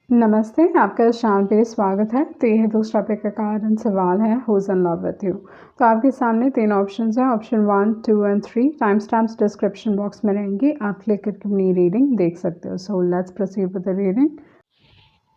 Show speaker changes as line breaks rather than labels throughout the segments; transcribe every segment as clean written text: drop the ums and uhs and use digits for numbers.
नमस्ते, आपका इस चैनल पे स्वागत है। तो ये दूसरा प्रकार सवाल है, who's in love with you. तो आपके सामने 3 ऑप्शंस हैं, option 1, 2 and 3। Time stamps description box में रहेंगी, आप क्लिक करके अपनी रीडिंग देख सकते हो। So let's proceed with the reading.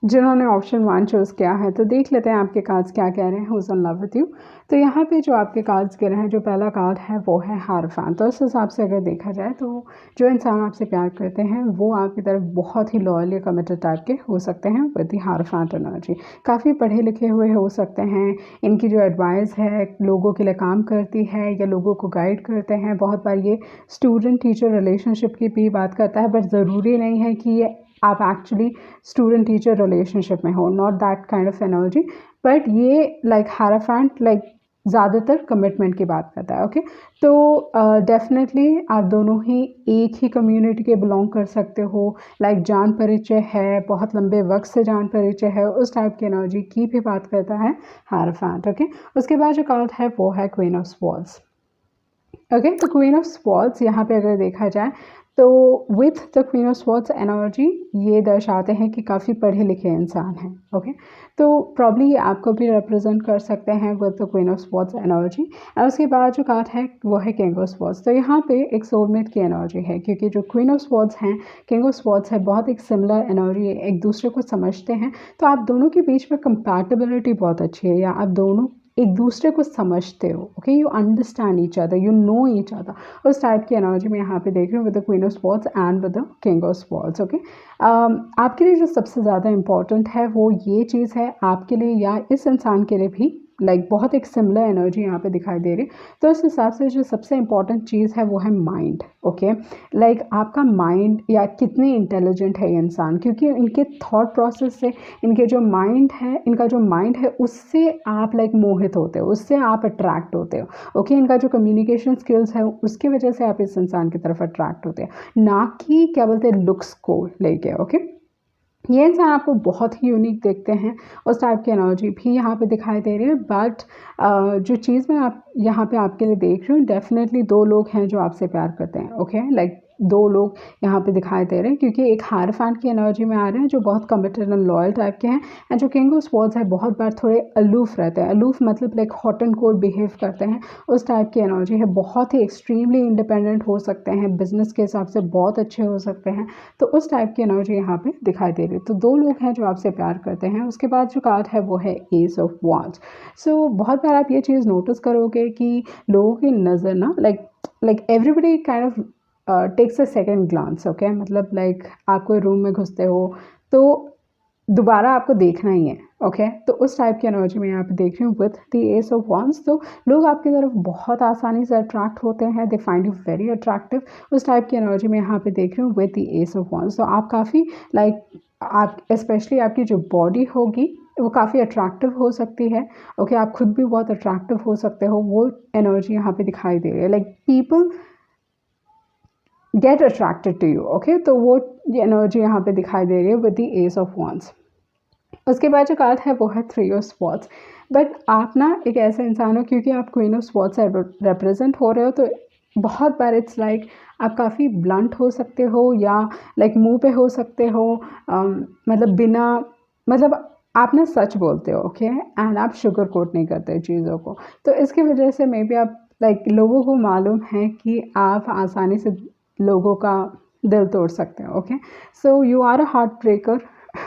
जिन्होंने ऑप्शन 1 चूज़ किया है तो देख लेते हैं आपके कार्ड्स क्या कह रहे हैं, who's in love with you. तो यहाँ पे जो आपके कार्ड्स गिरे हैं, जो पहला कार्ड है वो है हायरोफेंट। तो इस हिसाब से अगर देखा जाए तो जो इंसान आपसे प्यार करते हैं वो आपकी तरफ बहुत ही लॉयल या कमिटेड टाइप के हो सकते हैं विद द हायरोफेंट एनर्जी। काफ़ी पढ़े लिखे हुए हो सकते हैं, इनकी जो एडवाइस है लोगों के लिए काम करती है या लोगों को गाइड करते हैं। बहुत बार ये स्टूडेंट टीचर रिलेशनशिप की भी बात करता है, बट ज़रूरी नहीं है कि ये आप एक्चुअली स्टूडेंट टीचर रिलेशनशिप में हो, not that kind of energy. But ये लाइक हायरोफेंट लाइक ज़्यादातर कमिटमेंट की बात करता है। ओके, तो डेफिनेटली आप दोनों ही एक ही कम्युनिटी के बिलोंग कर सकते हो। लाइक जान परिचय है, बहुत लंबे वक्त से जान परिचय है, उस टाइप की एनर्जी की भी बात करता है हायरोफेंट। ओके, उसके बाद जो कार्ड है वो है क्वीन ऑफ स्वॉर्ड्स। ओके, तो क्वीन ऑफ स्वॉर्ड्स यहाँ पे अगर देखा जाए तो with the queen of swords energy ये दर्शाते हैं कि काफ़ी पढ़े लिखे इंसान हैं। ओके, तो प्रॉब्ली ये आपको भी रिप्रेजेंट कर सकते हैं with the queen of swords energy. और उसके बाद जो कार्ड है वो है किंग ऑफ स्वॉर्ड्स। तो यहाँ पे एक सोलमेट की एनर्जी है, क्योंकि जो क्वीन ऑफ स्वॉर्ड्स हैं, किंग ऑफ स्वॉर्ड्स है, बहुत एक सिमिलर एनर्जी है, एक दूसरे को समझते हैं। तो आप दोनों के बीच में कंपैटिबिलिटी बहुत अच्छी है, या आप दोनों एक दूसरे को समझते हो। Okay, you understand each other, you know each other. उस टाइप की एनर्जी मैं यहाँ पे देख रही हूँ with the queen of swords and with the king of swords. Okay, आपके लिए जो सबसे ज़्यादा इम्पॉर्टेंट है वो ये चीज़ है, आपके लिए या इस इंसान के लिए भी लाइक बहुत एक सिमिलर एनर्जी यहाँ पे दिखाई दे रही है। तो इस हिसाब से जो सबसे इम्पॉर्टेंट चीज़ है वो है माइंड। ओके, लाइक आपका माइंड या कितने इंटेलिजेंट है ये इंसान, क्योंकि इनके थॉट प्रोसेस से, इनके जो माइंड है, इनका जो माइंड है उससे आप लाइक मोहित होते हो, उससे आप अट्रैक्ट होते हो। ओके, इनका जो कम्युनिकेशन स्किल्स है उसकी वजह से आप इस इंसान की तरफ अट्रैक्ट होते हैं, ना कि क्या बोलते हैं लुक्स को लेके। ओके, ये इंसान आपको बहुत ही यूनिक देखते हैं, उस टाइप की एनर्जी भी यहाँ पे दिखाई दे रही है। बट जो चीज़ मैं आप यहाँ पे आपके लिए देख रही हूँ, डेफिनेटली 2 लोग हैं जो आपसे प्यार करते हैं। ओके, लाइक 2 लोग यहाँ पे दिखाई दे रहे हैं, क्योंकि एक हायरोफेंट की एनर्जी में आ रहे हैं जो बहुत कमिटेड एंड लॉयल टाइप के हैं, एंड जो किंग ऑफ स्वॉर्ड्स है बहुत बार थोड़े अलूफ रहते हैं। अलूफ मतलब like hot and cold behave करते हैं, उस टाइप की एनर्जी है। बहुत ही एक्सट्रीमली इंडिपेंडेंट हो सकते हैं, बिजनेस के हिसाब से बहुत अच्छे हो सकते हैं। तो उस टाइप की एनर्जी यहाँ पे दिखाई दे रही है। तो 2 लोग हैं जो आपसे प्यार करते हैं। उसके बाद जो कार्ड है वो है एस ऑफ वांड्स। सो बहुत बार आप ये चीज़ नोटिस करोगे कि लोगों की नज़र ना like everybody kind of takes a second glance. Okay, मतलब लाइक आप कोई रूम में घुसते हो तो दोबारा आपको देखना ही है। ओके, तो उस टाइप की एनर्जी मैं यहाँ पे देख रही हूँ with the ace of wands. तो लोग आपकी तरफ बहुत आसानी से अट्रैक्ट होते हैं, they find you very attractive. उस टाइप की एनर्जी मैं यहाँ पे देख रही हूँ with the ace of wands. तो आप काफ़ी लाइक आप स्पेशली आपकी जो बॉडी होगी वो काफ़ी अट्रैक्टिव हो सकती है। ओके, आप खुद भी बहुत अट्रैक्टिव हो सकते हो, वो एनर्जी यहाँ पे दिखाई दे रही है। Like people get attracted to you. Okay, तो वो एनर्जी यहाँ पे दिखाई दे रही है with the ace of wands. उसके बाद जो कार्ड है वो है 3 ऑफ स्वॉर्ड्स। बट आप ना एक ऐसा इंसान हो, क्योंकि आप क्वीन ऑफ स्वॉर्ड्स से रिप्रेजेंट हो रहे हो, तो बहुत बार इट्स लाइक आप काफ़ी ब्लंट हो सकते हो, या लाइक मुंह पे हो सकते हो, मतलब बिना मतलब आप ना सच बोलते हो। ओके, एंड आप शुगर कोट नहीं करते चीज़ों को। तो इसकी वजह से मे बी आप लाइक लोगों को मालूम है कि आप आसानी से लोगों का दिल तोड़ सकते हो। Okay, so you are a heart breaker.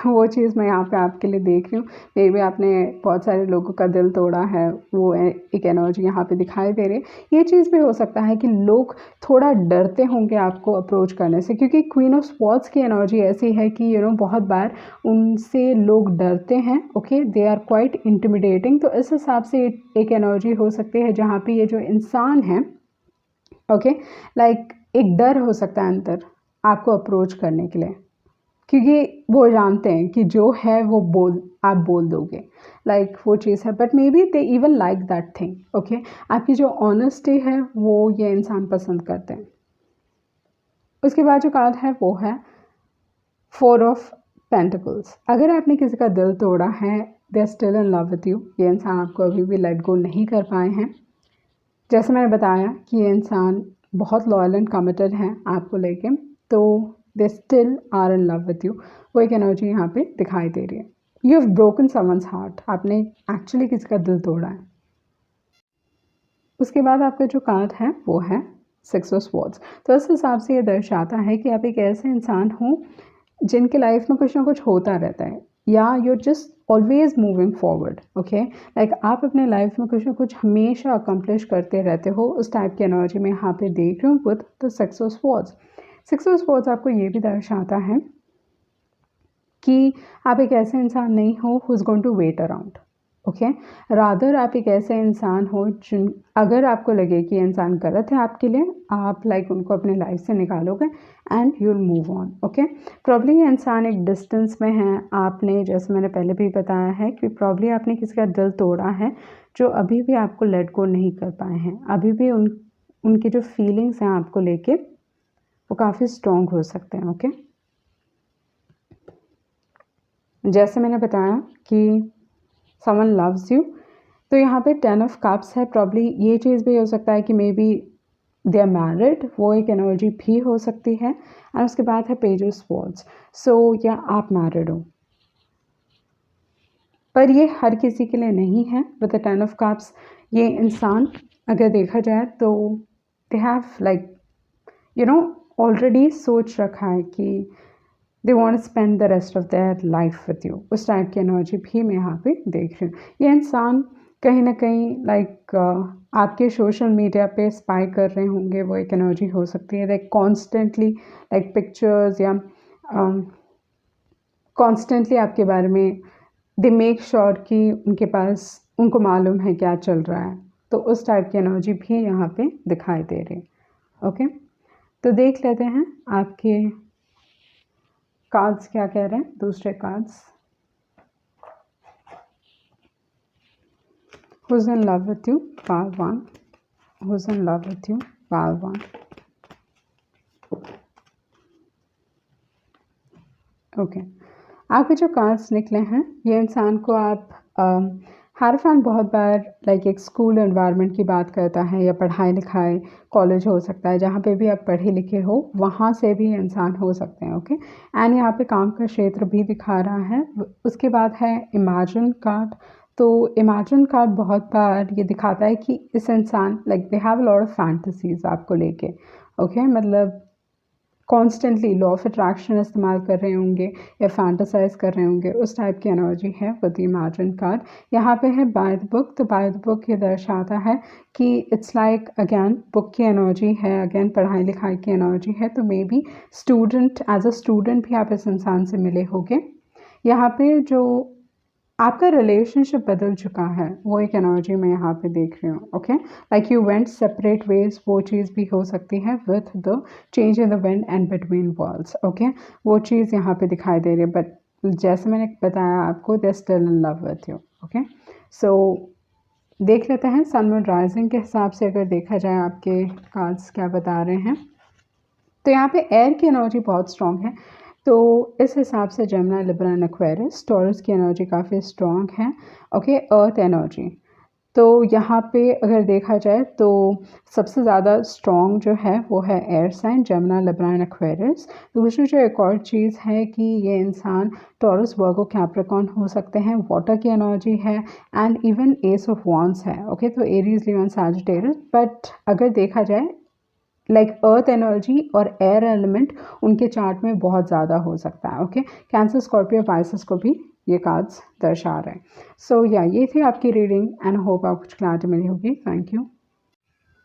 वो चीज़ मैं यहाँ पे आपके लिए देख रही हूँ। मे बी आपने बहुत सारे लोगों का दिल तोड़ा है, वो एक एनर्जी यहाँ पे दिखाई दे रही है। ये चीज़ भी हो सकता है कि लोग थोड़ा डरते होंगे आपको अप्रोच करने से, क्योंकि क्वीन ऑफ स्वॉर्ड्स की एनर्जी ऐसी है कि बहुत बार उनसे लोग डरते हैं। Okay, they are quite intimidating. तो इस हिसाब से एक एनर्जी हो सकती है जहाँ पे ये जो इंसान है, ओके, लाइक एक डर हो सकता है अंदर आपको अप्रोच करने के लिए, क्योंकि वो जानते हैं कि जो है वो आप बोल दोगे, लाइक वो चीज़ है। But may be they even like that thing. Okay, आपकी जो ऑनेस्टी है वो ये इंसान पसंद करते हैं। उसके बाद जो कार्ड है वो है 4 ऑफ पेंटिकल्स। अगर आपने किसी का दिल तोड़ा है, they are still in love with you. ये इंसान आपको अभी भी लेट गो नहीं कर पाए हैं। जैसे मैंने बताया कि ये इंसान बहुत लॉयल एंड कमिटेड है आपको लेके। तो they still are in love with you, वो एक एनर्जी यहाँ पे दिखाई दे रही है। You have broken someone's heart, आपने एक्चुअली किसी का दिल तोड़ा है। उसके बाद आपका जो कार्ड है वो है 6 ऑफ स्वॉर्ड्स। तो इस हिसाब से ये दर्शाता है कि आप एक ऐसे इंसान हो जिनके लाइफ में कुछ ना कुछ होता रहता है, या you just always moving forward, okay, like आप अपने लाइफ में कुछ ना कुछ हमेशा अकम्प्लिश करते रहते हो। उस टाइप की एनर्जी में यहाँ पे देख रही हूँ with the 6 of swords. 6 of swords आपको ये भी दर्शाता है कि आप एक ऐसे इंसान नहीं हो who is going to wait around, okay, rather आप एक ऐसे इंसान हो जिन, अगर आपको लगे कि इंसान गलत है आपके लिए, आप लाइक उनको अपने लाइफ से निकालोगे and you will move on, okay. Probably ये इंसान एक डिस्टेंस में है, आपने जैसे मैंने पहले भी बताया है कि प्रॉब्ली आपने किसी का दिल तोड़ा है जो अभी भी आपको लेट गो नहीं कर पाए हैं, अभी भी उनकी जो फीलिंग्स हैं आपको लेके वो काफ़ी स्ट्रॉन्ग हो सकते हैं, ओके। जैसे मैंने बताया कि समवन लव्स यू, तो यहाँ पे 10 ऑफ कप्स है, प्रॉब्ली ये चीज़ भी हो सकता है कि maybe they are married, वो एक एनर्जी भी हो सकती है। और उसके बाद है पेज ऑफ स्वॉर्ड्स, सो या आप मैरिड हो, पर ये हर किसी के लिए नहीं है। विद द 10 ऑफ कप्स ये इंसान अगर देखा जाए तो दे have like you know already सोच रखा है कि they want spend the rest of their life with you, उस टाइप की एनर्जी भी मैं यहाँ पे देख रही हूँ। ये इंसान कहीं ना कहीं लाइक आपके सोशल मीडिया पे स्पाई कर रहे होंगे, वो एक एनर्जी हो सकती है। लाइक कॉन्स्टेंटली लाइक पिक्चर्स या कॉन्स्टेंटली आपके बारे में दे मेक श्योर कि उनके पास उनको मालूम है क्या चल रहा है, तो उस टाइप की एनर्जी भी यहाँ पे दिखाई दे रही है, ओके। तो देख लेते हैं आपके कार्ड्स क्या कह रहे हैं, दूसरे cards. Who's in love with you? Pile 1. Who's in love with you? Pile 1. Okay, आपके जो कार्ड्स निकले हैं, ये इंसान को आप हर फैन बहुत बार लाइक एक स्कूल एनवायरनमेंट की बात करता है, या पढ़ाई लिखाई कॉलेज हो सकता है, जहाँ पे भी आप पढ़े लिखे हो वहाँ से भी इंसान हो सकते हैं, ओके। एंड यहाँ पे काम का क्षेत्र भी दिखा रहा है। उसके बाद है इमेजिन कार्ड। तो इमेजिन कार्ड बहुत बार ये दिखाता है कि इस इंसान like they have a lot of fantasies आपको लेके, ओके, मतलब कॉन्स्टेंटली लॉ ऑफ अट्रैक्शन इस्तेमाल कर रहे होंगे या फैंटासाइज कर रहे होंगे, उस टाइप की एनर्जी है विद इमेजिन कार्ड। यहाँ पे है बाय द बुक, तो बाय द बुक ये दर्शाता है कि इट्स लाइक अगेन बुक की एनर्जी है, अगेन पढ़ाई लिखाई की एनर्जी है। तो maybe student, as a student भी आप इस इंसान से मिले होंगे। यहाँ पे जो आपका रिलेशनशिप बदल चुका है वो एक एनर्जी मैं यहाँ पे देख रही हूँ, okay, like you went separate ways, वो चीज़ भी हो सकती है with the change in the wind and between worlds, okay, वो चीज़ यहाँ पे दिखाई दे रही है। बट जैसे मैंने बताया आपको, they still in love with you, okay. So देख लेते हैं सनमून राइजिंग के हिसाब से अगर देखा जाए आपके कार्ड्स क्या बता रहे हैं। तो यहाँ पे एयर की एनर्जी बहुत स्ट्रॉन्ग है, तो इस हिसाब से Gemini, Libra and Aquarius, taurus की एनर्जी काफ़ी स्ट्रॉन्ग है, ओके। अर्थ एनर्जी, तो यहाँ पे अगर देखा जाए तो सबसे ज़्यादा स्ट्रॉन्ग जो है वो है air sign, Gemini, Libra and Aquarius. दूसरी जो एक और चीज़ है कि ये इंसान टॉरस, वर्गो, कैप्रिकॉर्न हो सकते हैं, वाटर की एनर्जी है, and even S of wands है, ओके। तो Aries, Leo and Sagittarius. But अगर देखा जाए लाइक अर्थ एनर्जी और एयर एलिमेंट उनके चार्ट में बहुत ज़्यादा हो सकता है, ओके। कैंसर, स्कॉर्पियो, पाइसेस को भी ये कार्ड्स दर्शा रहे हैं। सो या ये थी आपकी रीडिंग एंड होप आपको कुछ क्लैरिटी मिली होगी। Thank you.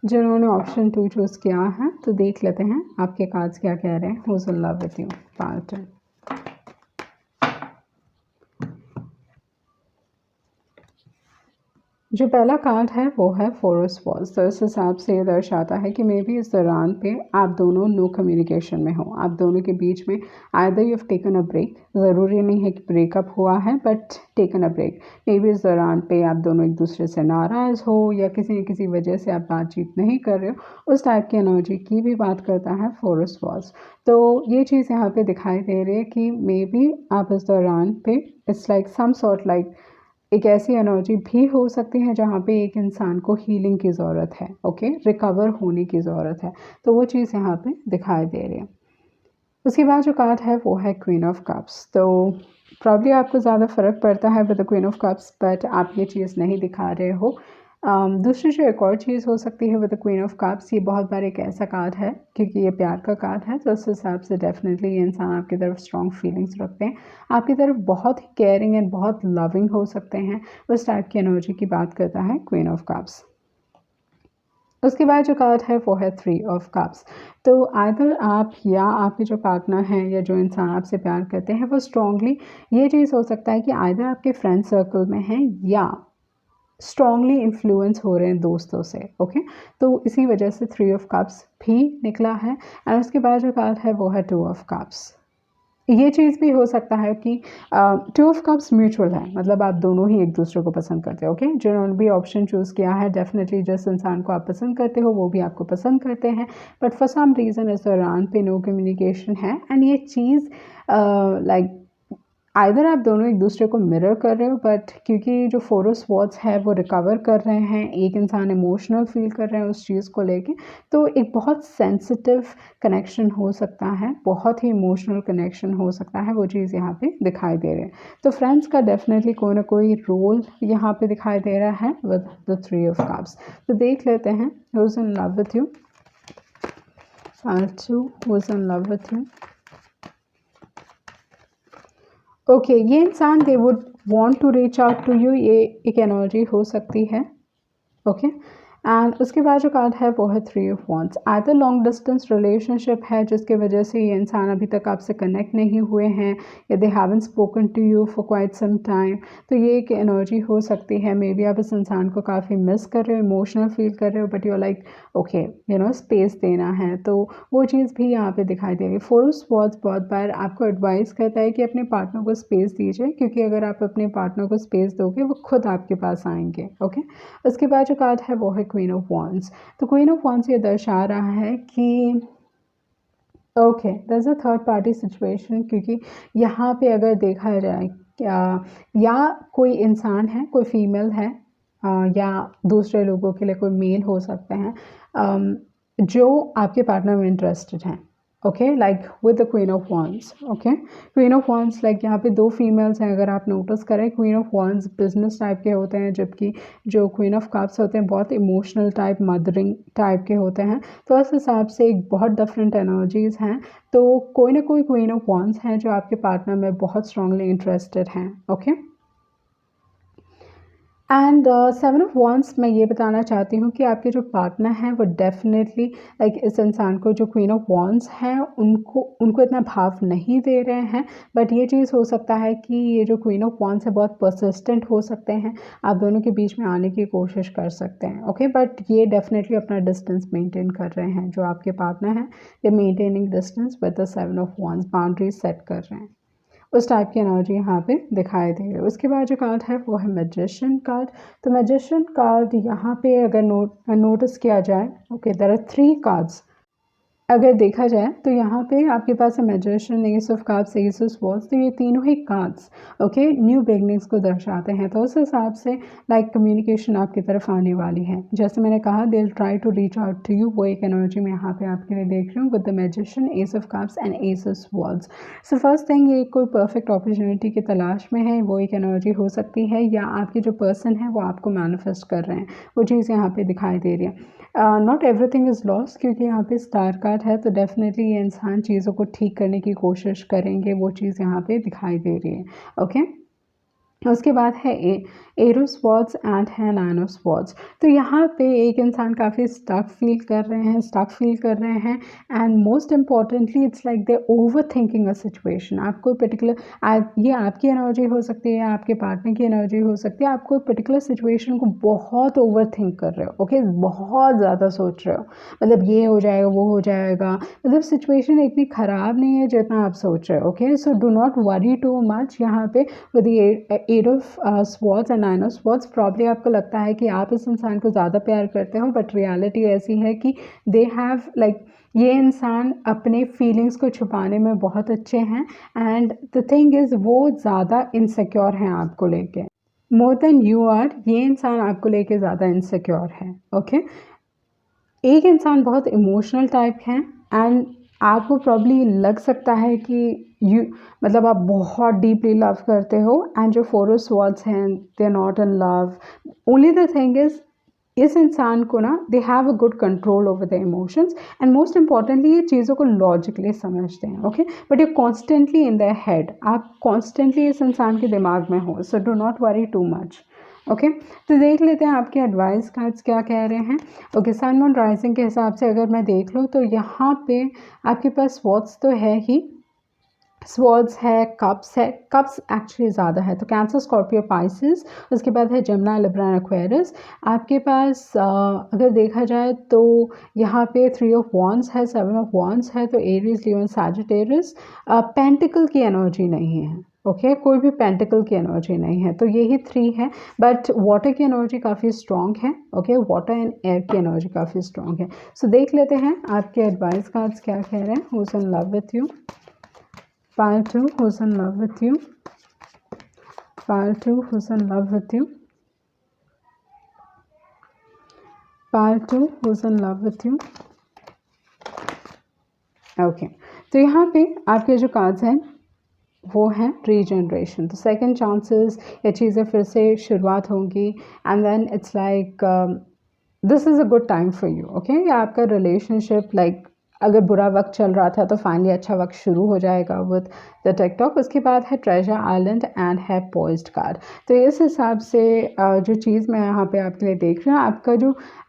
जिन्होंने ऑप्शन 2 चूज़ किया है, तो देख लेते हैं आपके कार्ड्स क्या कह रहे हैं। Whose in love with you, part 10। जो पहला कार्ड है वो है 4 ऑफ स्वॉर्ड्स। तो इस हिसाब से ये दर्शाता है कि मे बी इस दौरान पे आप दोनों नो कम्युनिकेशन में हो, आप दोनों के बीच में either you have taken a break, ज़रूरी नहीं है कि ब्रेकअप हुआ है, but taken a break. Maybe इस दौरान पे आप दोनों एक दूसरे से नाराज़ हो, या किसी न किसी वजह से आप बातचीत नहीं कर रहे हो, उस टाइप की एनर्जी की भी बात करता है 4 ऑफ स्वॉर्ड्स। तो ये चीज़ यहाँ पे दिखाई दे रही है कि मे बी आप इस दौरान पे it's like some sort like एक ऐसी एनर्जी भी हो सकती है जहाँ पे एक इंसान को हीलिंग की ज़रूरत है, ओके, रिकवर होने की ज़रूरत है, तो वो चीज़ यहाँ पे दिखाई दे रही है। उसके बाद जो कार्ड है वो है क्वीन ऑफ कप्स। तो प्रॉब्ली आपको ज़्यादा फ़र्क पड़ता है with the queen of cups, but आप ये चीज़ नहीं दिखा रहे हो। दूसरी जो एक और चीज़ हो सकती है with the queen of cups, ये बहुत बार एक ऐसा कार्ड है क्योंकि ये प्यार का कार्ड है, तो उस हिसाब से डेफिनेटली ये इंसान आपकी तरफ स्ट्रॉन्ग फीलिंग्स रखते हैं, आपकी तरफ बहुत ही केयरिंग एंड बहुत लविंग हो सकते हैं। उस टाइप की एनर्जी की बात करता है क्वीन ऑफ कप्स। उसके बाद जो कार्ड है वो है थ्री ऑफ कप्स। तो आइदर आप या आपके जो पार्टनर हैं या जो इंसान आपसे प्यार करते हैं वो स्ट्रांगली, ये चीज़ हो सकता है कि आइदर आपके फ्रेंड सर्कल में हैं या स्ट्रांगली इन्फ्लुएंस हो रहे हैं दोस्तों से। ओके, तो इसी वजह से थ्री ऑफ कप्स भी निकला है। एंड उसके बाद जो कार्ड है वो है टू ऑफ कप्स। ये चीज़ भी हो सकता है कि टू ऑफ कप्स म्यूचुअल है, मतलब आप दोनों ही एक दूसरे को पसंद करते हो। ओके, जिन्होंने भी ऑप्शन चूज़ किया है डेफिनेटली जिस इंसान को आप पसंद करते हो वो भी आपको पसंद करते हैं, बट फॉर सम रीज़न इस दौरान पे नो कम्युनिकेशन है। एंड ये चीज़ लाइक आइदर आप दोनों एक दूसरे को मिरर कर रहे हो, बट क्योंकि जो फोर ऑफ स्वॉर्ड्स है वो रिकवर कर रहे हैं, एक इंसान इमोशनल फील कर रहे हैं उस चीज़ को लेके, तो एक बहुत सेंसिटिव कनेक्शन हो सकता है, बहुत ही इमोशनल कनेक्शन हो सकता है, वो चीज़ यहाँ पे दिखाई दे रही है। तो फ्रेंड्स का डेफिनेटली कोई ना कोई रोल यहाँ पे दिखाई दे रहा है with the three of cups. तो देख लेते हैं who is in love with you, who is in love with you. Okay, ये इंसान they would want to reach out to you, ये एक एनर्जी हो सकती है। ओके, एंड उसके बाद जो कार्ड है वो है three of wands. Either long distance relationship है जिसके वजह से ये इंसान अभी तक आपसे कनेक्ट नहीं हुए हैं या they haven't spoken to you for quite some time, तो ये एक एनर्जी हो सकती है। मे बी आप इस इंसान को काफ़ी मिस कर रहे हो, इमोशनल फील कर रहे हो, but you like okay you know space देना है, तो वो चीज़ भी यहाँ पे दिखाई दे रही है। फोर ऑफ स्वॉर्ड्स बहुत बार आपको एडवाइस करता है कि अपने पार्टनर को स्पेस दीजिए, क्योंकि अगर आप अपने पार्टनर को स्पेस दोगे वो खुद आपके पास आएंगे। ओके, उसके बाद जो कार्ड है वो है क्वीन ऑफ वॉन्ड्स। तो क्वीन ऑफ वॉन्ड्स ये दर्शा रहा है कि okay there is a third party situation, क्योंकि यहाँ पे अगर देखा जाए क्या या कोई इंसान है, कोई फीमेल है या दूसरे लोगों के लिए कोई मेल हो सकते हैं जो आपके पार्टनर में इंटरेस्टेड हैं। Okay, like with the queen of wands. Okay, queen of wands like यहाँ पे दो फीमेल्स हैं, अगर आप नोटिस करें queen of wands business type के होते हैं, जबकि जो क्वीन ऑफ कप्स होते हैं बहुत इमोशनल टाइप, मदरिंग टाइप के होते हैं। तो उस हिसाब से एक बहुत डिफरेंट एनर्जीज़ हैं, तो कोई ना कोई क्वीन ऑफ वॉन्ड्स हैं जो आपके पार्टनर में बहुत स्ट्रांगली इंटरेस्टेड हैं। Okay, and seven of wands मैं ये बताना चाहती हूँ कि आपके जो पार्टनर हैं वो डेफिनेटली लाइक इस इंसान को जो क्वीन ऑफ वॉन्ड्स हैं उनको इतना भाव नहीं दे रहे हैं, बट ये चीज़ हो सकता है कि ये जो क्वीन ऑफ वॉन्ड्स है बहुत परसिस्टेंट हो सकते हैं, आप दोनों के बीच में आने की कोशिश कर सकते हैं। ओके, बट ये डेफिनेटली अपना डिस्टेंस मेंटेन कर रहे हैं, जो आपके पार्टनर हैं ये maintaining distance with the seven of wands, boundaries set कर रहे हैं, उस टाइप की एनर्जी यहाँ पे दिखाई दे रही है। उसके बाद जो कार्ड है वो है मैजिशियन कार्ड। तो मैजिशियन कार्ड यहाँ पे अगर नोटिस किया जाए, okay there are three cards, अगर देखा जाए तो यहाँ पे आपके पास है magician, ace of cups, ace of swords, तो ये तीनों ही कार्ड्स ओके न्यू बिगनिंग्स को दर्शाते हैं। तो उस हिसाब से लाइक कम्युनिकेशन आपकी तरफ आने वाली है, जैसे मैंने कहा they will try to reach out to you, वो एक एनर्जी मैं यहाँ पे आपके लिए देख रही हूँ with the magician, ace of cups and S of swords. So first thing ये कोई परफेक्ट अपॉर्चुनिटी की तलाश में है, वो एक एनर्जी हो सकती है, या आपके जो पर्सन है वो आपको मैनिफेस्ट कर रहे हैं, वो चीज़ यहाँ पे दिखाई दे रही है। नॉट एवरीथिंग इज़ लॉस्ट, क्योंकि यहाँ पे स्टार कार्ड है, तो डेफिनेटली ये इंसान चीज़ों को ठीक करने की कोशिश करेंगे, वो चीज़ यहाँ पे दिखाई दे रही है। ओके, उसके बाद है एट ऑफ स्वॉर्ड्स एंड है नाइन ऑफ स्वॉर्ड्स। तो यहाँ पे एक इंसान काफ़ी स्टक फील कर रहे हैं and most importantly it's like they over thinking a situation. आप कोई पर्टिकुलर ये आपकी एनर्जी हो सकती है या आपके पार्टनर की एनर्जी हो सकती है, आप कोई पर्टिकुलर सिचुएशन को बहुत ओवर थिंक कर रहे हो। ओके, बहुत ज़्यादा सोच रहे हो, मतलब ये हो जाएगा वो हो जाएगा, मतलब सिचुएशन इतनी ख़राब नहीं है जितना आप सोच रहे हो। Okay, so do not worry too much. यहाँ पे with eight of swords and nine of swords probably आपको लगता है कि आप इस इंसान को ज़्यादा प्यार करते हो, बट रियलिटी ऐसी है कि दे हैव लाइक ये इंसान अपने फीलिंग्स को छुपाने में बहुत अच्छे हैं, एंड द थिंग इज़ वो ज़्यादा इनसिक्योर हैं आपको लेके, मोर देन यू आर। ये इंसान आपको लेके ज़्यादा इनसिक्योर है। ओके, एक इंसान बहुत इमोशनल टाइप है एंड आपको प्रॉब्ली लग सकता है कि यू मतलब आप बहुत डीपली लव करते हो, एंड जो 4 ऑफ स्वॉर्ड्स हैं they are not in love. Only the thing is इस इंसान को ना they have a good control over the emotions, and most importantly ये चीज़ों को लॉजिकली समझते हैं, okay, but you constantly in the head, आप कॉन्स्टेंटली इस इंसान के दिमाग में हो, so do not worry too much, okay. तो देख लेते हैं आपके एडवाइस कार्ड्स क्या कह रहे हैं। ओके, सन मून राइजिंग के हिसाब से अगर मैं देख लूँ तो यहाँ पे आपके पास स्वॉर्ड्स तो है ही, स्वॉर्ड्स है, कप्स है, कप्स एक्चुअली ज़्यादा है, तो कैंसर, स्कॉर्पियो, पाइसिस, उसके बाद है जमुना, लिब्रा, एक्वेरियस। आपके पास अगर देखा जाए तो यहाँ पे 3 ऑफ वॉन्ड्स है, 7 ऑफ वॉन्ड्स है, तो एरीज, लियो, सैजिटेरियस। पेंटिकल की एनर्जी नहीं है, ओके, कोई भी पेंटिकल की एनर्जी नहीं है, तो यही 3 है, बट वाटर की एनर्जी काफ़ी स्ट्रॉन्ग है, ओके, वाटर एंड एयर की एनर्जी काफ़ी स्ट्रॉन्ग है। सो देख लेते हैं आपके एडवाइस कार्ड्स क्या कह रहे हैं। Who's in love with you, Pile 2, who's in love with you? Pile 2, who's in love with you? Pile 2, who's in love with you? Okay, तो यहाँ पे आपके जो कार्ड्स हैं वो हैं रीजनरेशन, तो सेकंड चांसेस, ये चीज़ें फिर से शुरुआत होंगी, and then it's like this is a good time for you, okay. या आपका रिलेशनशिप लाइक अगर बुरा वक्त चल रहा था तो फाइनली अच्छा वक्त शुरू हो जाएगा विद द टिकटॉक। उसके बाद है ट्रेजर आइलैंड एंड है पॉइज्ड कार्ड। तो इस हिसाब से जो चीज़ मैं यहाँ पे आपके लिए देख रही हूँ,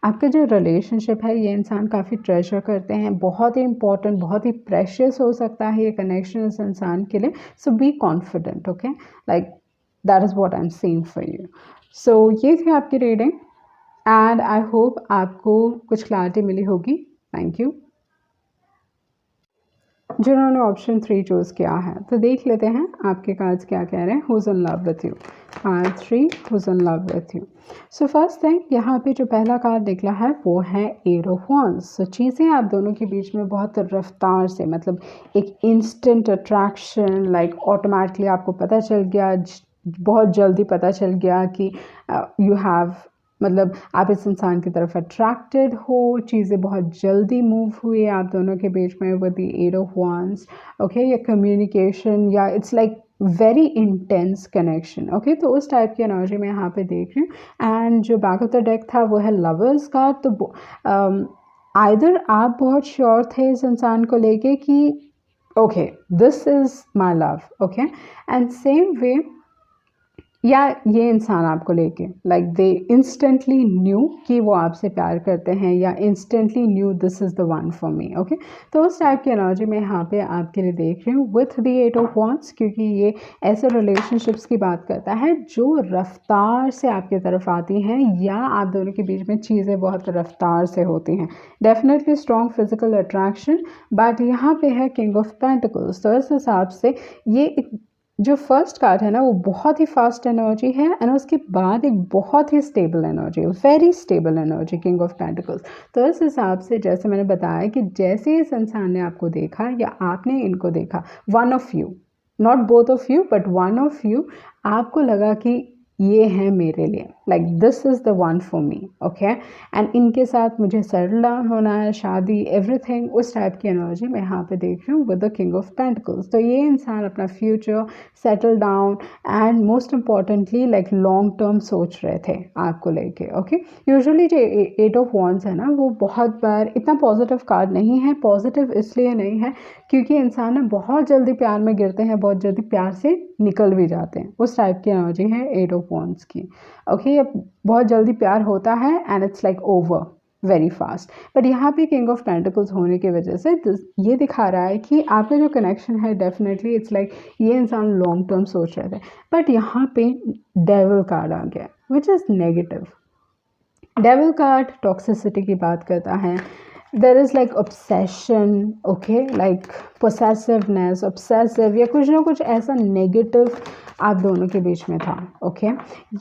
आपका जो रिलेशनशिप है ये इंसान काफ़ी ट्रेजर करते हैं, बहुत ही इंपॉर्टेंट, बहुत ही प्रेशियस हो सकता है ये कनेक्शन इस इंसान के लिए। So be confident, okay, like that is what I am seeing for you. So ये थी आपकी रीडिंग, एंड आई होप आपको कुछ क्लैरिटी मिली होगी। Thank you. जिन्होंने ऑप्शन 3 चूज़ किया है, तो देख लेते हैं आपके कार्ड्स क्या कह रहे हैं। Who's in love with you, card 3, who's in love with you. So first thing यहाँ पे जो पहला कार्ड निकला है वो है एट ऑफ वॉन्ड्स। सो चीज़ें आप दोनों के बीच में बहुत रफ्तार से, मतलब एक इंस्टेंट अट्रैक्शन, लाइक ऑटोमेटिकली आपको पता चल गया, बहुत जल्दी पता चल गया कि यू हैव, मतलब आप इस इंसान की तरफ अट्रैक्टेड हो, चीज़ें बहुत जल्दी मूव हुई आप दोनों के बीच में with the eight of wands, okay. या कम्युनिकेशन, या it's like very intense connection, okay. तो उस टाइप की एनर्जी मैं यहाँ पे देख रही हूँ। एंड जो बैक ऑफ द डेक था वो है लवर्स का। तो आइदर आप बहुत श्योर थे इस इंसान को लेके कि okay this is my love, okay, and same way, या ये इंसान आपको लेके लाइक दे इंस्टेंटली न्यू कि वो आपसे प्यार करते हैं, या instantly new this is the one for me, okay. तो उस टाइप की एनर्जी मैं यहाँ पे आपके लिए देख रही हूँ with the eight of wands, क्योंकि ये ऐसे रिलेशनशिप्स की बात करता है जो रफ्तार से आपकी तरफ आती हैं, या आप दोनों के बीच में चीज़ें बहुत रफ्तार से होती हैं। Definitely strong physical attraction, but यहाँ पे है किंग ऑफ पेंटिकल्स। तो इस हिसाब से ये जो फर्स्ट कार्ड है ना वो बहुत ही फास्ट एनर्जी है, एंड उसके बाद एक बहुत ही stable energy, very stable energy, king of pentacles. तो इस हिसाब से जैसे मैंने बताया कि जैसे इस इंसान ने आपको देखा या आपने इनको देखा, one of you, not both of you but one of you, आपको लगा कि ये है मेरे लिए, like this is the one for me, okay, and इनके साथ मुझे सेटल डाउन होना है, शादी, एवरीथिंग, उस टाइप की एनर्जी मैं यहाँ पे देख रही हूँ with the king of pentacles. तो ये इंसान अपना future, settle down, and most importantly like long term सोच रहे थे आपको लेके, ओके। यूजुअली जो एट ऑफ वॉन्ड्स है ना वो बहुत बार इतना पॉजिटिव कार्ड नहीं है। पॉजिटिव इसलिए नहीं है क्योंकि इंसान ना बहुत जल्दी प्यार में गिरते हैं, बहुत जल्दी प्यार से निकल भी जाते हैं, उस टाइप की एनर्जी है एट ऑफ वॉन्ड्स की, ओके। ये बहुत जल्दी प्यार होता है and it's like over very fast, but यहाँ पे किंग ऑफ पेंटिकल्स होने की वजह से ये दिखा रहा है कि आपका जो कनेक्शन है डेफिनेटली इट्स लाइक ये इंसान लॉन्ग टर्म सोच रहे थे, बट यहाँ पे डेविल कार्ड आ गया which is negative. Devil card toxicity की बात करता है, there is like obsession, okay, like possessiveness, obsessive, या कुछ ना कुछ ऐसा नेगेटिव आप दोनों के बीच में था, ओके।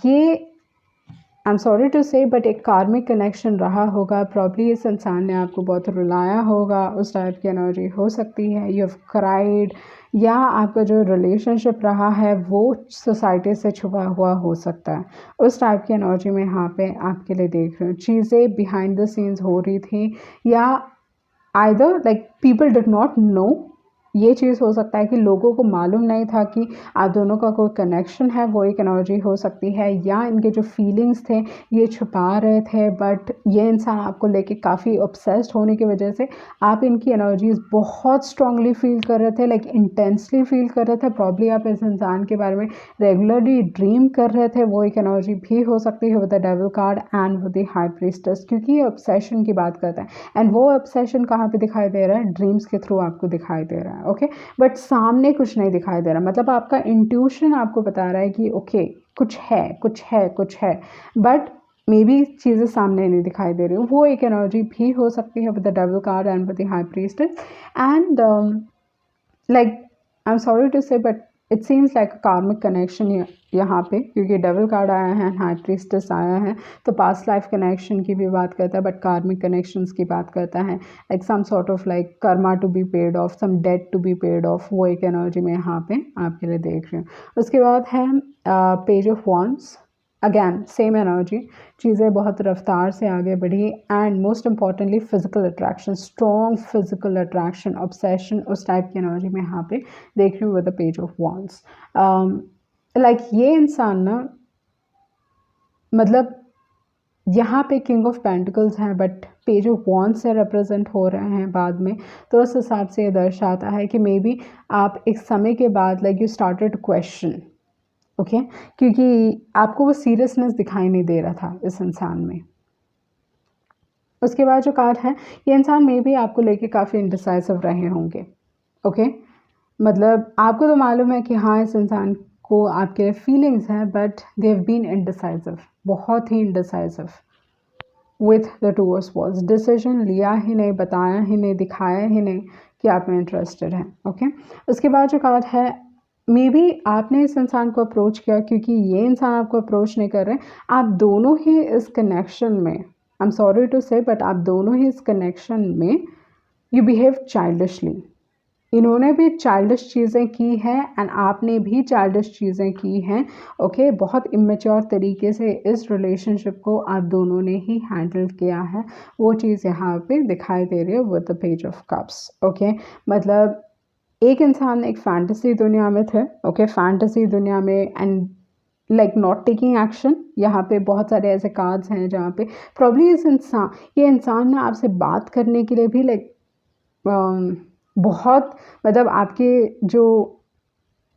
ये आई am sorry to say but एक कार्मिक कनेक्शन रहा होगा, प्रॉब्ली इस इंसान ने आपको बहुत रुलाया होगा, उस टाइप की एनर्जी हो सकती है। यू हैव क्राइड, या आपका जो रिलेशनशिप रहा है वो सोसाइटी से छुपा हुआ हो सकता है, उस टाइप की एनर्जी में यहाँ पे आपके लिए देख रही हूँ। चीज़ें बिहाइंड द सीन्स हो रही थी, या either like people did not know, ये चीज़ हो सकता है कि लोगों को मालूम नहीं था कि आप दोनों का कोई कनेक्शन है, वो एक एनर्जी हो सकती है, या इनके जो फीलिंग्स थे ये छुपा रहे थे, बट ये इंसान आपको लेके काफ़ी ऑब्सेस्ड होने की वजह से आप इनकी एनर्जीज बहुत स्ट्रांगली फील कर रहे थे, लाइक इंटेंसली फील कर रहे थे। प्रॉब्ली आप इस इंसान के बारे में रेगुलरली ड्रीम कर रहे थे, वो एक एनर्जी भी हो सकती है with the devil card and with the high priestess, क्योंकि ये ऑब्सेशन की बात करता है एंड वो ऑब्सेशन कहाँ पे दिखाई दे रहा है, ड्रीम्स के थ्रू आपको दिखाई दे रहा है। ओके, बट सामने कुछ नहीं दिखाई दे रहा, मतलब आपका इंट्यूशन आपको बता रहा है कि ओके कुछ है कुछ है कुछ है, बट मे बी चीज़ें सामने नहीं दिखाई दे रही। वो एक एनर्जी भी हो सकती है with the devil card and with the high priestess and like I am sorry to say but it seems like a karmic connection यहाँ पे, क्योंकि डेविल कार्ड आया है, हाई प्रीस्टेस आया है, तो पास्ट लाइफ कनेक्शन की भी बात करता है, बट कार्मिक कनेक्शंस की बात करता है, like some sort of like karma to be paid off, some debt to be paid off, वो एक एनर्जी में यहाँ पे आपके लिए देख रही हूँ। उसके बाद है page of wands, again same energy, चीज़ें बहुत रफ्तार से आगे बढ़ी and most importantly physical attraction, strong physical attraction, obsession, उस टाइप की एनर्जी में यहाँ पे देख रही हूँ with the page of wands. Like ये इंसान ना, मतलब यहाँ पे किंग ऑफ पेंटिकल्स हैं बट पेज ऑफ वॉन्ड्स से रिप्रेजेंट हो रहे हैं बाद में, तो उस हिसाब से ये दर्शाता है कि मे बी आप एक समय के बाद like you started question, okay, क्योंकि आपको वो सीरियसनेस दिखाई नहीं दे रहा था इस इंसान में। उसके बाद जो कार्ड है, ये इंसान में भी आपको लेके काफ़ी इंडिसाइसिव रहे होंगे। ओके, मतलब आपको तो मालूम है कि हाँ इस इंसान को आपके फीलिंग्स हैं, but they have been indecisive, बहुत ही indecisive with the two of swords. Decision लिया ही नहीं, बताया ही नहीं, दिखाया ही नहीं कि आप में इंटरेस्टेड हैं। ओके, उसके बाद जो कार्ड है, मे बी आपने इस इंसान को अप्रोच किया, क्योंकि ये इंसान आपको अप्रोच नहीं कर रहे, आप दोनों ही इस कनेक्शन में, आई am sorry to say but आप दोनों ही इस कनेक्शन में यू बिहेव चाइल्डिशली। इन्होंने भी चाइल्डिश चीज़ें की हैं एंड आपने भी चाइल्डिश चीज़ें की हैं। ओके, बहुत इमेच्योर तरीके से इस रिलेशनशिप को आप दोनों ने ही हैंडल किया है, वो चीज़ यहाँ पे दिखाई दे रही है with the page of cups. Okay, मतलब एक इंसान एक फैंटेसी दुनिया में थे, ओके, फैंटेसी दुनिया में and like not taking action. यहाँ पे बहुत सारे ऐसे कार्ड्स हैं जहाँ पे प्रॉब्ली ये इंसान ना आपसे बात करने के लिए भी लाइक बहुत, मतलब आपके जो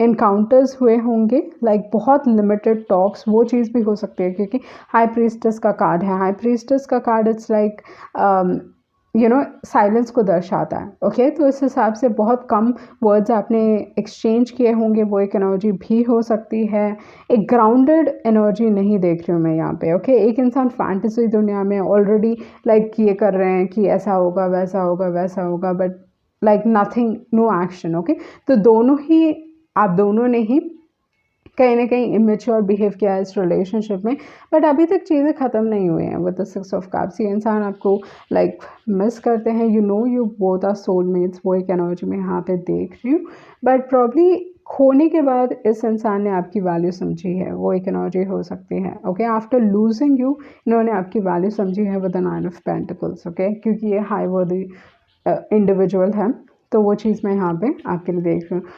इनकाउंटर्स हुए होंगे लाइक बहुत लिमिटेड टॉक्स, वो चीज़ भी हो सकती है, क्योंकि हाई प्रीस्टेस का कार्ड है। हाई प्रीस्टेस का card it's like you know silence को दर्शाता है। ओके, तो इस हिसाब से बहुत कम वर्ड्स आपने एक्सचेंज किए होंगे, वो एक एनर्जी भी हो सकती है। एक ग्राउंडेड एनर्जी नहीं देख रही हूँ मैं यहाँ पे। ओके, एक इंसान फैंटेसी दुनिया में ऑलरेडी लाइक ये कर रहे हैं कि ऐसा होगा वैसा होगा वैसा होगा, but like nothing, no action. Okay, तो दोनों ही, आप दोनों ने ही कहीं ना कहीं इमेच्योर बिहेव किया है इस रिलेशनशिप में, बट अभी तक चीज़ें ख़त्म नहीं हुई हैं with the six of cups. ये इंसान आपको लाइक मिस करते हैं, you know you both are soulmates, वो एक एनर्जी में यहाँ पे देख रही हूँ, बट प्रॉब्ली खोने के बाद इस इंसान ने आपकी वैल्यू समझी है, वो एक एनर्जी हो सकती है। ओके, आफ्टर लूजिंग यू इन्होंने आपकी वैल्यू समझी है with the nine of pentacles. Okay, क्योंकि ये हाई वर्दी इंडिविजुअल है, तो वो चीज़ मैं यहाँ पे आपके लिए देख रही हूँ।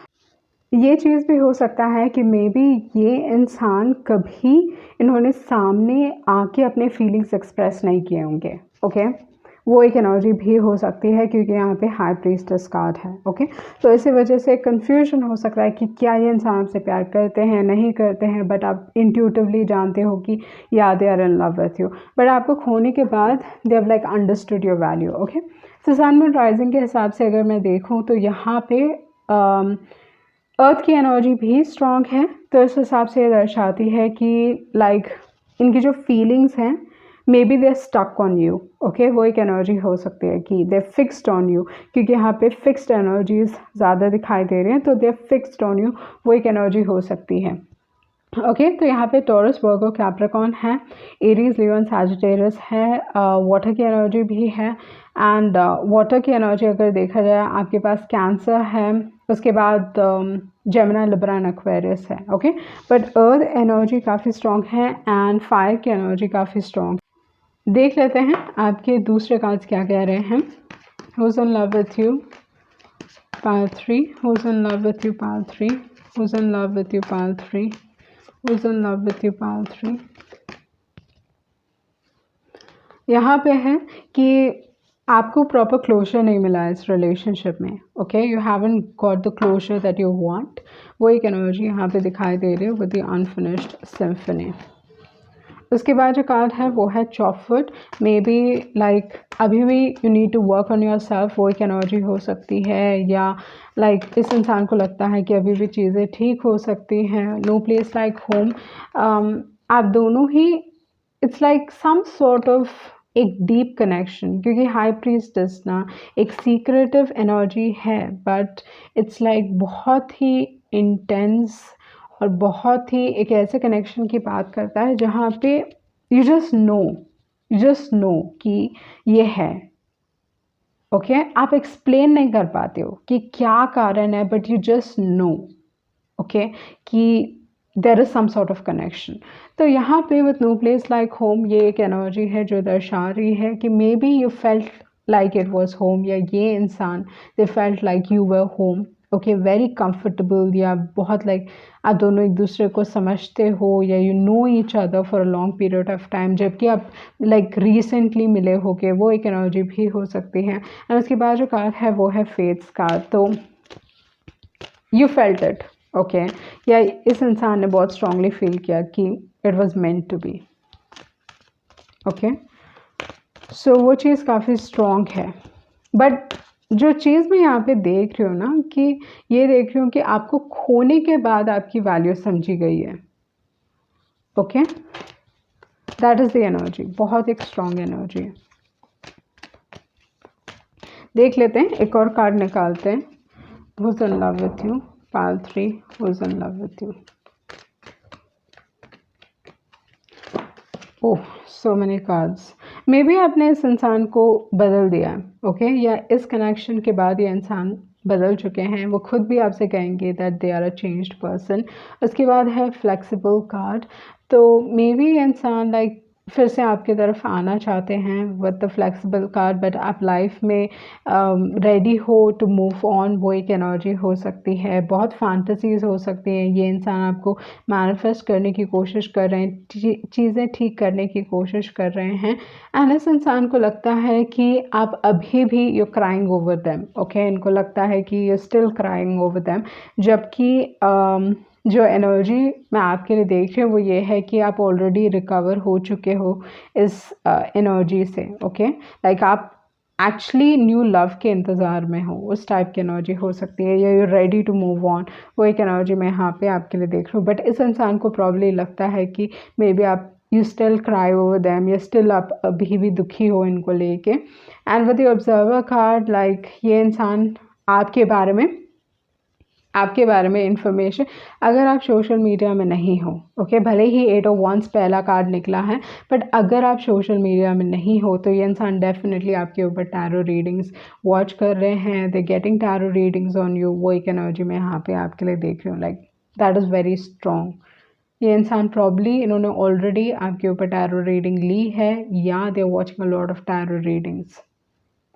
ये चीज़ भी हो सकता है कि मे बी ये इंसान कभी इन्होंने सामने आके अपने फीलिंग्स एक्सप्रेस नहीं किए होंगे। ओके, वो एक एनर्जी भी हो सकती है, क्योंकि यहाँ पे हाई प्रीस्टेस कार्ड है। ओके, तो इसी वजह से कन्फ्यूजन हो सकता है कि क्या ये इंसान आपसे प्यार करते हैं नहीं करते हैं, बट आप इंट्यूटिवली जानते हो कि या they are in love with you, but आपको खोने के बाद they have like understood your value. Okay, तो सन मून राइजिंग के हिसाब से अगर मैं देखूँ तो यहाँ पे अर्थ की एनर्जी भी स्ट्रॉन्ग है, तो इस हिसाब से ये दर्शाती है कि लाइक इनकी जो फीलिंग्स हैं maybe they stuck on you. Okay, वो एक एनर्जी हो सकती है कि दे फिक्स्ड ऑन यू, क्योंकि यहाँ पे फिक्स्ड एनर्जीज ज़्यादा दिखाई दे रही हैं, तो दे फिक्स्ड ऑन यू, वो एक एनर्जी हो सकती है। ओके, तो यहाँ पे टॉरस, वर्गो, कैप्रिकॉर्न है, एरीज, लियो एंड सैजिटेरियस है, वाटर की एनर्जी भी है एंड वाटर की एनर्जी अगर देखा जाए आपके पास कैंसर है, उसके बाद जेमिनी, लिब्रा एंड एक्वेरियस है। ओके, बट अर्थ एनर्जी काफ़ी स्ट्रॉन्ग है एंड फायर की एनर्जी काफ़ी स्ट्रॉन्ग। देख लेते हैं आपके दूसरे कार्ड्स क्या कह रहे हैं। Who's in love with you? Pile 3. Who's in love with you? Pile 3. Who's in love with you? Pile 3. Who's in love with you? Pile 3. यहाँ पे है कि आपको प्रॉपर क्लोजर नहीं मिला इस रिलेशनशिप में. Okay, you haven't got the closure that you want. वो एक एनर्जी यहाँ पे दिखाई दे रही है विद द अनफिनिश्ड सिम्फनी. उसके बाद जो कार्ड है वो है चॉपवुड. मे बी लाइक अभी भी you need to work on your yourself एक एनर्जी हो सकती है, या लाइक इस इंसान को लगता है कि अभी भी चीज़ें ठीक हो सकती हैं. No place like home. आप दोनों ही, it's like some sort of एक डीप कनेक्शन, क्योंकि हाई प्रीस्टेस ना एक सीक्रेटिव एनर्जी है, बट इट्स लाइक बहुत ही इंटेंस और बहुत ही एक ऐसे कनेक्शन की बात करता है जहाँ पे यू जस्ट नो कि ये है. ओके, आप एक्सप्लेन नहीं कर पाते हो कि क्या कारण है, but you just know okay कि there is some sort of connection. तो यहाँ पे with no place like home ये एक एनर्जी है जो दर्शा रही है कि maybe you felt like it was home, या ये इंसान they felt like you were home. Okay, very comfortable, या बहुत लाइक आप दोनों एक दूसरे को समझते हो, या you know each other for a long period of time, जबकि आप लाइक रिसेंटली मिले होगे. वो एक एनर्जी भी हो सकती है. एंड उसके बाद जो कार्ड है वो है फेट्स कार्ड. तो यू फेल्ट इट. ओके, या इस इंसान ने बहुत स्ट्रांगली फील किया कि it was meant to be. Okay, so वो चीज़ काफ़ी स्ट्रॉन्ग है. बट जो चीज़ मैं यहाँ पे देख रही हूँ ना, कि ये देख रही हूँ कि आपको खोने के बाद आपकी वैल्यू समझी गई है. Okay, that is the energy. बहुत एक स्ट्रॉन्ग एनर्जी है. देख लेते हैं, एक और कार्ड निकालते हैं. Who's in love with you? Pile 3. Who's in love with you? Oh, so many cards. May be आपने इस इंसान को बदल दिया है. ओके, या इस कनेक्शन के बाद ये इंसान बदल चुके हैं. वो खुद भी आपसे कहेंगे that they are a changed person. उसके बाद है फ्लेक्सिबल कार्ड. तो मे बी ये इंसान लाइक फिर से आपकी तरफ आना चाहते हैं with the flexible card, but आप लाइफ में रेडी हो टू मूव ऑन. वो एक एनर्जी हो सकती है. बहुत फैंटेसीज हो सकती हैं. ये इंसान आपको मैनिफेस्ट करने की कोशिश कर रहे हैं, चीज़ें ठीक करने की कोशिश कर रहे हैं. एंड इस इंसान को लगता है कि आप अभी भी you crying over them. Okay, इनको लगता है कि you still crying over them, जबकि जो एनर्जी मैं आपके लिए देख रही हूँ वो ये है कि आप ऑलरेडी रिकवर हो चुके हो इस एनर्जी से. ओके, लाइक आप एक्चुअली न्यू लव के इंतज़ार में हो. उस टाइप की एनर्जी हो सकती है, या you ready to move on. वो एक एनर्जी मैं यहाँ पे आपके लिए देख रही हूँ. बट इस इंसान को प्रॉब्ली लगता है कि मे बी आप you still cry over them, या स्टिल आप अभी भी दुखी हो इनको लेके. And with the observer card, like ये इंसान आपके बारे में इंफॉर्मेशन, अगर आप सोशल मीडिया में नहीं हो, ओके, भले ही 8 ऑफ वंस पहला कार्ड निकला है, बट अगर आप सोशल मीडिया में नहीं हो तो ये इंसान डेफिनेटली आपके ऊपर टैरो रीडिंग्स वॉच कर रहे हैं. They getting tarot readings on you. वो एक एनर्जी मैं यहाँ पे आपके लिए देख रही हूँ. Like that is very strong. ये इंसान प्रॉब्ली इन्होंने ऑलरेडी आपके ऊपर टैरो रीडिंग ली है, या they are watching a lot of tarot readings.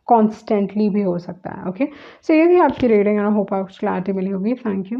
Constantly भी हो सकता है. ओके, सो ये थी आपकी रीडिंग. आई होप आपको क्लैरिटी मिली होगी. Thank you.